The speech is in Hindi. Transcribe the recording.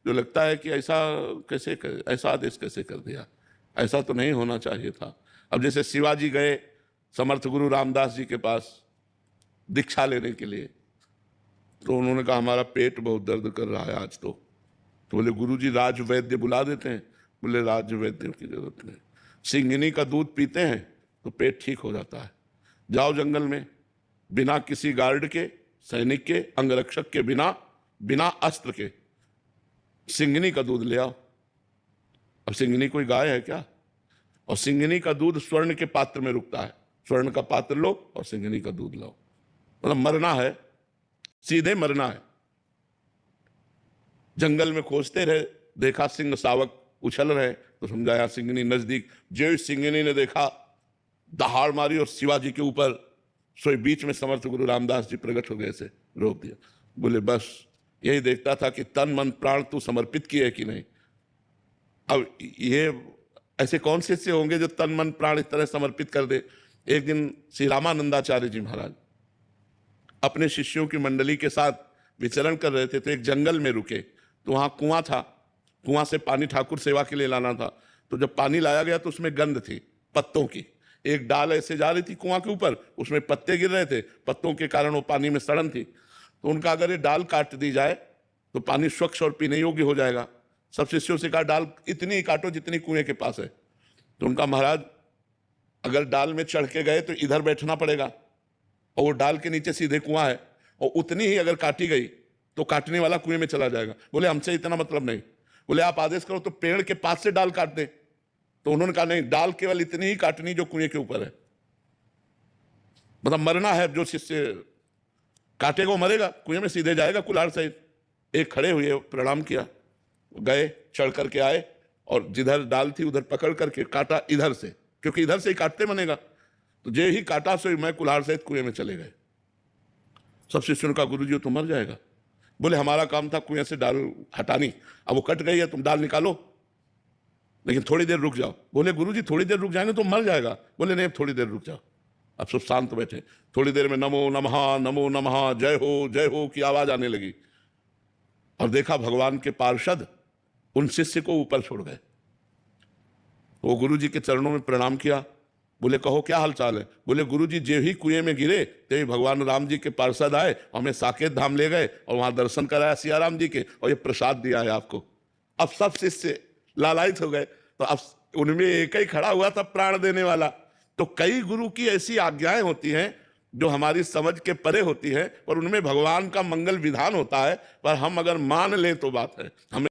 जो लगता है कि ऐसा आदेश कैसे कर दिया, ऐसा तो नहीं होना चाहिए था। अब जैसे शिवाजी गए समर्थ गुरु रामदास जी के पास दीक्षा लेने के लिए, तो उन्होंने कहा हमारा पेट बहुत दर्द कर रहा है आज तो बोले गुरुजी राज वैद्य बुला देते हैं। बोले राज वैद्य की जरूरत नहीं, सिंगनी का दूध पीते हैं तो पेट ठीक हो जाता है। जाओ जंगल में, बिना किसी गार्ड के, सैनिक के, अंगरक्षक के, बिना अस्त्र के सिंगनी का दूध ले आओ। अब सिंगनी कोई गाय है क्या? और सिंगनी का दूध स्वर्ण के पात्र में रुकता है, स्वर्ण का पात्र लो और सिंगनी का दूध लाओ। मतलब मरना है, सीधे मरना है। जंगल में खोजते रहे, देखा सिंह सावक उछल रहे तो समझाया सिंगनी नजदीक। जो सिंगनी ने देखा दहाड़ मारी और शिवाजी के ऊपर, सोई बीच में समर्थ गुरु रामदास जी प्रकट हो गए, से रोक दिया। बोले बस यही देखता था कि तन मन प्राण तू समर्पित किए कि नहीं। अब ये ऐसे कौन से होंगे जो तन मन प्राण इस तरह समर्पित कर दे। एक दिन श्री रामानंदाचार्य जी महाराज अपने शिष्यों की मंडली के साथ विचरण कर रहे थे, तो एक जंगल में रुके, तो वहां कुआं था, कुआं से पानी ठाकुर सेवा के लिए लाना था। तो जब पानी लाया गया तो उसमें गंध थी पत्तों की। एक डाल ऐसे जा रही थी कुआं के ऊपर, उसमें पत्ते गिर रहे थे, पत्तों के कारण वो पानी में सड़न थी। तो उनका अगर ये डाल काट दी जाए तो पानी स्वच्छ और पीने योग्य हो जाएगा। सब शिष्यों से कहा डाल इतनी ही काटो जितनी कुएं के पास है। तो उनका महाराज अगर डाल में चढ़ के गए तो इधर बैठना पड़ेगा और वो डाल के नीचे सीधे कुआं है, और उतनी ही अगर काटी गई तो काटने वाला कुएं में चला जाएगा। बोले हमसे इतना मतलब नहीं। बोले आप आदेश करो तो पेड़ के पास से डाल काट दें। तो उन्होंने कहा नहीं, डाल केवल इतनी ही काटनी जो कुएं के ऊपर है। मतलब मरना है, जो शिष्य काटेगा वो मरेगा, कुएं में सीधे जाएगा कुल्हाड़ सहित। एक खड़े हुए, प्रणाम किया, गए, चढ़ करके आए और जिधर डाल थी उधर पकड़ करके काटा इधर से, क्योंकि इधर से ही काटते बनेगा। तो जे ही काटा सो मैं कुल्हाड़ सहित कुएं में चले गए। सब शिष्यों का गुरुजी तो मर जाएगा। बोले हमारा काम था कुएं से डाल हटानी, अब वो कट गई है, तुम डाल निकालो, लेकिन थोड़ी देर रुक जाओ। बोले गुरुजी थोड़ी देर रुक जाएंगे तो मर जाएगा। बोले नहीं, अब थोड़ी देर रुक जाओ। अब सब शांत बैठे। थोड़ी देर में नमो नमः जय हो की आवाज आने लगी, और देखा भगवान के पार्षद उन शिष्य को ऊपर छोड़ गए। वो गुरुजी के चरणों में प्रणाम किया। बोले कहो क्या हाल चाल है? बोले गुरुजी जे ही कुएं में गिरे ते भगवान राम जी के पार्षद आए, हमें साकेत धाम ले गए और वहां दर्शन कराया सिया राम जी के, और ये प्रसाद दिया है आपको। अब सब शिष्य लालायित हो गए। तो अब उनमें एक ही खड़ा हुआ था प्राण देने वाला। तो कई गुरु की ऐसी आज्ञाएं होती हैं जो हमारी समझ के परे होती है, और उनमें भगवान का मंगल विधान होता है, पर हम अगर मान लें तो बात है। हमें